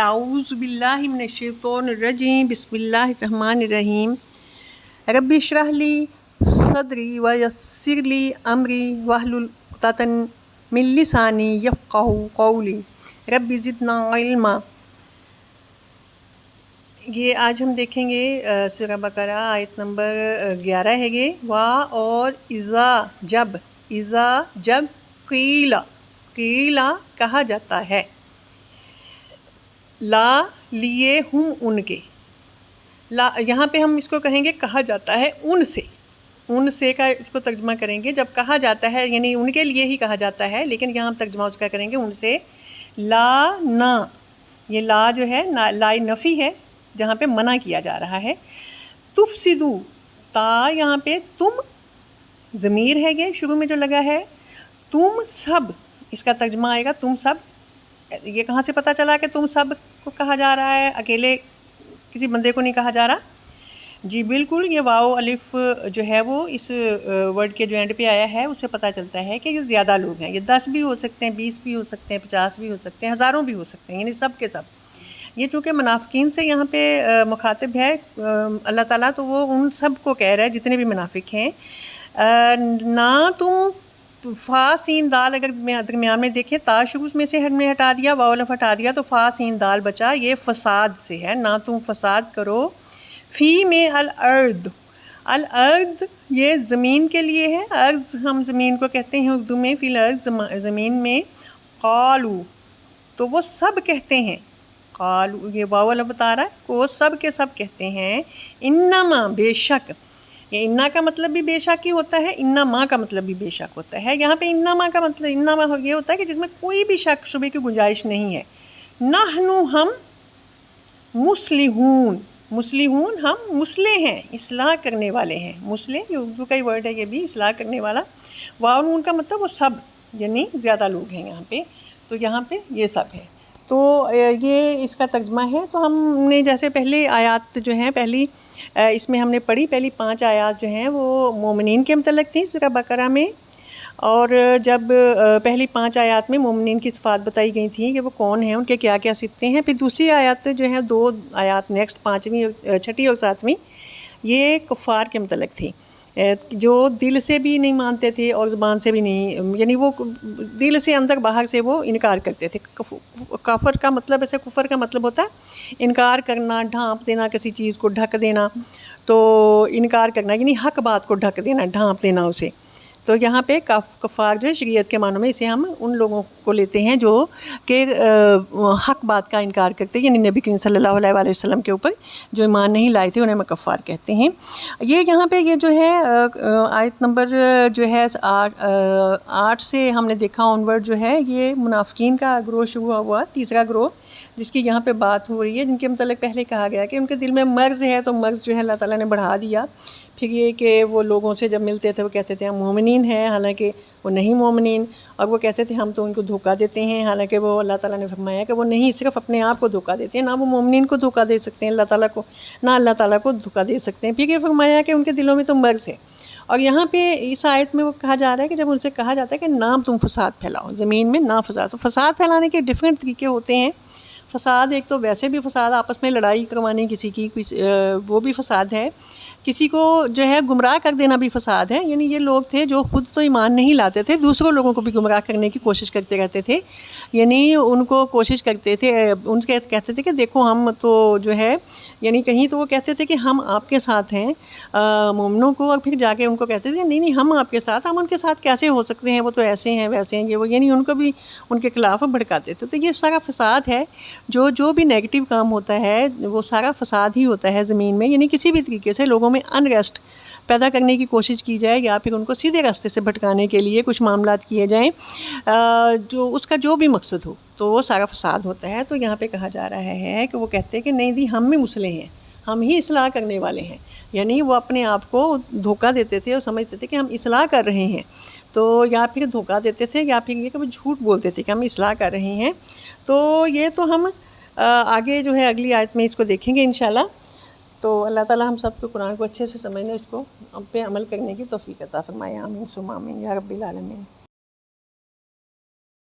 اعوذ باللہ من الشیطان الرجیم بسم اللہ الرحمن الرحیم رب اشرح لی صدری ویسر لی امری واحلل عقدۃ من لسانی یفقہوا قولی رب زدنا علما۔ یہ آج ہم دیکھیں گے سورہ بقرہ آیت نمبر 11 ہے گے۔ وا اور اذا جب قیلا کہا جاتا ہے، لا لیے ہم ان کے، لا یہاں پہ ہم اس کو کہیں گے کہا جاتا ہے ان سے کا اس کو ترجمہ کریں گے۔ جب کہا جاتا ہے یعنی ان کے لیے ہی کہا جاتا ہے، لیکن یہاں ہم ترجمہ اس کا کریں گے ان سے۔ لا نہ، یہ لا جو ہے لا نفی ہے جہاں پہ منع کیا جا رہا ہے۔ تفسدو، تا یہاں پہ تم ضمیر ہے یہ شروع میں جو لگا ہے، تم سب، اس کا ترجمہ آئے گا تم سب۔ یہ کہاں سے پتہ چلا کہ تم سب کو کہا جا رہا ہے، اکیلے کسی بندے کو نہیں کہا جا رہا؟ جی بالکل، یہ واو الف جو ہے وہ اس ورڈ کے جو اینڈ پہ آیا ہے اس سے پتہ چلتا ہے کہ یہ زیادہ لوگ ہیں۔ یہ 10 بھی ہو سکتے ہیں، 20 بھی ہو سکتے ہیں، 50 بھی ہو سکتے ہیں، ہزاروں بھی ہو سکتے ہیں، یعنی سب کے سب۔ یہ چونکہ منافقین سے یہاں پہ مخاطب ہے اللہ تعالیٰ، تو وہ ان سب کو کہہ رہا ہے جتنے بھی منافق ہیں۔ نہ تم فا سین دال اگر درمیان میں دیکھیں، تا شروع میں سے ہٹا دیا، واو الف ہٹا دیا تو فا سین دال بچا، یہ فساد سے ہے۔ نہ تم فساد کرو، فی میں الارض یہ زمین کے لیے ہے، ارض ہم زمین کو کہتے ہیں اردو میں، فی الارض زمین میں۔ قالو تو وہ سب کہتے ہیں، قالو یہ واو الف بتا رہا ہے کہ وہ سب کے سب کہتے ہیں، انما بے شک، یہ انا کا مطلب بھی بے شک ہی ہوتا ہے، انما کا مطلب بھی بے شک ہوتا ہے۔ یہاں پہ انما کا مطلب انما یہ ہوتا ہے کہ جس میں کوئی بھی شک شبے کی گنجائش نہیں ہے۔ نحنو ہم مصلحون ہم مصلح ہیں، اصلاح کرنے والے ہیں۔ مصلح یہ اردو کا ہی ورڈ ہے، یہ بھی اصلاح کرنے والا۔ واو نون کا مطلب وہ سب، یعنی زیادہ لوگ ہیں یہاں پہ، تو یہاں پہ یہ سب ہے۔ تو یہ اس کا ترجمہ ہے۔ تو ہم نے جیسے پہلے آیات جو ہیں پہلی اس میں ہم نے پڑھی، پہلی 5 آیات جو ہیں وہ مومنین کے متعلق تھیں سورہ بقرہ میں، اور جب پہلی 5 آیات میں مومنین کی صفات بتائی گئی تھیں کہ وہ کون ہیں، ان کے کیا کیا صفتیں ہیں۔ پھر دوسری آیات جو ہیں 2 آیات نیکسٹ 5ویں 6ٹھی اور 7ویں، یہ کفار کے متعلق تھی، جو دل سے بھی نہیں مانتے تھے اور زبان سے بھی نہیں، یعنی وہ دل سے اندر باہر سے وہ انکار کرتے تھے۔ کافر کا مطلب ایسے کفر کا مطلب ہوتا ہے انکار کرنا، ڈھانپ دینا، کسی چیز کو ڈھک دینا، تو انکار کرنا یعنی حق بات کو ڈھک دینا، ڈھانپ دینا اسے۔ تو یہاں پہ کفار جو شریعت کے معنوں میں اسے ہم ان لوگوں کو لیتے ہیں جو کہ حق بات کا انکار کرتے ہیں، یعنی نبی کریم صلی اللہ علیہ وآلہ وسلم کے اوپر جو ایمان نہیں لائے تھے، انہیں کفار کہتے ہیں۔ یہ یہاں پہ یہ جو ہے آیت نمبر جو ہے 8 سے ہم نے دیکھا آنورڈ جو ہے، یہ منافقین کا گروہ شروع ہوا، تیسرا گروہ جس کی یہاں پہ بات ہو رہی ہے، جن کے متعلق پہلے کہا گیا کہ ان کے دل میں مرض ہے، تو مرض جو ہے اللہ تعالیٰ نے بڑھا دیا۔ پھر یہ کہ وہ لوگوں سے جب ملتے تھے وہ کہتے تھے ہم مومنین ہیں، حالانکہ وہ نہیں مومنین، اور وہ کہتے تھے ہم تو ان کو دھوکہ دیتے ہیں، حالانکہ وہ اللہ تعالیٰ نے فرمایا کہ وہ نہیں، صرف اپنے آپ کو دھوکہ دیتے ہیں، نہ وہ مومنین کو دھوکہ دے سکتے ہیں، اللہ تعالیٰ کو نہ اللہ تعالیٰ کو دھوکہ دے سکتے ہیں۔ پھر یہ فرمایا کہ ان کے دلوں میں تو مرض ہے۔ اور یہاں پہ اس آیت میں وہ کہا جا رہا ہے کہ جب ان سے کہا جاتا ہے کہ نہ تم فساد پھیلاؤ زمین میں، نہ فساد، تو فساد پھیلانے کے ڈفرینٹ طریقے ہوتے ہیں۔ فساد ایک تو ویسے بھی فساد، آپس میں لڑائی کروانی کسی کی، وہ بھی فساد ہے۔ کسی کو جو ہے گمراہ کر دینا بھی فساد ہے، یعنی یہ لوگ تھے جو خود تو ایمان نہیں لاتے تھے، دوسروں لوگوں کو بھی گمراہ کرنے کی کوشش کرتے رہتے تھے، یعنی ان کو کوشش کرتے تھے، ان کے کہتے تھے کہ دیکھو ہم تو جو ہے، یعنی کہیں تو وہ کہتے تھے کہ ہم آپ کے ساتھ ہیں مومنوں کو، اور پھر جا کے ان کو کہتے تھے نہیں ہم آپ کے ساتھ، ہم ان کے ساتھ کیسے ہو سکتے ہیں، وہ تو ایسے ہیں ویسے ہیں، یہ وہ، یعنی ان کو بھی ان کے خلاف بھڑکاتے تھے۔ تو یہ سارا فساد ہے، جو بھی نیگیٹو کام ہوتا ہے وہ سارا فساد ہی ہوتا ہے زمین میں، یعنی کسی بھی طریقے سے لوگوں میں انریسٹ پیدا کرنے کی کوشش کی جائے، یا پھر ان کو سیدھے راستے سے بھٹکانے کے لیے کچھ معاملات کیے جائیں، جو اس کا جو بھی مقصد ہو، تو وہ سارا فساد ہوتا ہے۔ تو یہاں پہ کہا جا رہا ہے کہ وہ کہتے ہیں کہ نہیں دی ہم میں مصلح ہیں، ہم ہی اصلاح کرنے والے ہیں، یعنی وہ اپنے آپ کو دھوکہ دیتے تھے اور سمجھتے تھے کہ ہم اصلاح کر رہے ہیں، تو یا پھر دھوکہ دیتے تھے، یا پھر یہ کہ وہ جھوٹ بولتے تھے کہ ہم اصلاح کر رہے ہیں۔ تو یہ تو ہم آگے جو ہے اگلی آیت میں اس کو دیکھیں گے انشاءاللہ۔ تو اللہ تعالیٰ ہم سب کو قرآن کو اچھے سے سمجھنے، اس کو ہم پہ عمل کرنے کی توفیق عطا فرمائے، آمین ثم آمین یا رب العالمین۔